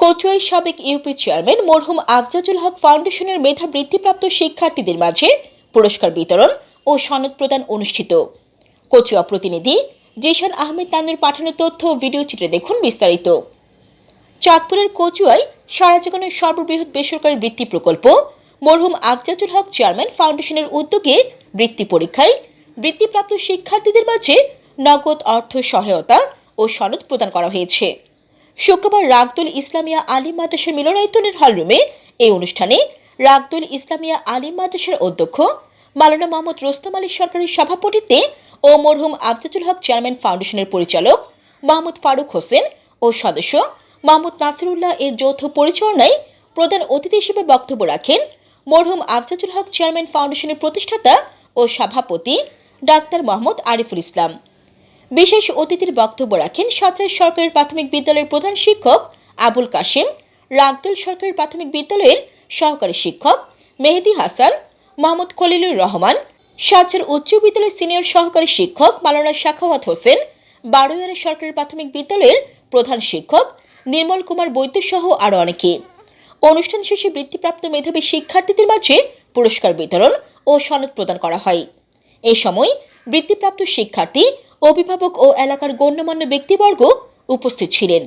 কচুয়াই সাবেক UP chairman মরহুম আফজাজুল হক ফাউন্ডেশনের মেধা বৃত্তিপ্রাপ্ত শিক্ষার্থীদের মাঝে পুরস্কার বিতরণ ও সনদ প্রদান অনুষ্ঠিত। কচুয়া প্রতিনিধি জিশান আহমেদ নানুর পাঠানো তথ্য ও ভিডিও চিত্রে দেখুন বিস্তারিত। চাঁদপুরের কচুয়ায় সারা জীবনের সর্ববৃহৎ বেসরকারি বৃত্তি প্রকল্প মরহুম আফজাজুল হক চেয়ারম্যান ফাউন্ডেশনের উদ্যোগে বৃত্তি পরীক্ষায় বৃত্তিপ্রাপ্ত শিক্ষার্থীদের মাঝে নগদ অর্থ সহায়তা ও সনদ প্রদান করা হয়েছে। শুক্রবার রাগদুল ইসলামিয়া আলিম মাদ্রাসার মিলনায়তনের হলরুমে এই অনুষ্ঠানে রাগদুল ইসলামিয়া আলিম মাদ্রাসার অধ্যক্ষ মাওলানা মোহাম্মদ রোস্তম আলী সরকারের সভাপতিত্বে ও মরহুম আফজাজুল হক চেয়ারম্যান ফাউন্ডেশনের পরিচালক মোহাম্মদ ফারুক হোসেন ও সদস্য মোহাম্মদ নাসিরুল্লাহ এর যৌথ পরিচালনায় প্রধান অতিথি হিসেবে বক্তব্য রাখেন মরহুম আফজাজুল হক চেয়ারম্যান ফাউন্ডেশনের প্রতিষ্ঠাতা ও সভাপতি ডাক্তার মোহাম্মদ আরিফুল ইসলাম। বিশেষ অতিথির বক্তব্য রাখেন সাচাই সরকারি প্রাথমিক বিদ্যালয়ের প্রধান শিক্ষক আবুল কাশেম, রাগদুল সরকারি প্রাথমিক বিদ্যালয়ের সহকারী শিক্ষক মেহেদি হাসান, মোহাম্মদ খলিলুর রহমান, সাচার উচ্চ বিদ্যালয়ের সিনিয়র সহকারী শিক্ষক মাওলানা সাখাওয়াত হোসেন, বারোয়ারা সরকারি প্রাথমিক বিদ্যালয়ের প্রধান শিক্ষক নির্মল কুমার বৈদ্য সহ আরও অনেকে। অনুষ্ঠান শেষে বৃত্তিপ্রাপ্ত মেধাবী শিক্ষার্থীদের মাঝে পুরস্কার বিতরণ ও সনদ প্রদান করা হয়। এ সময় বৃত্তিপ্রাপ্ত শিক্ষার্থী, অভিভাবক ও এলাকার গণ্যমান্য ব্যক্তিবর্গ উপস্থিত ছিলেন।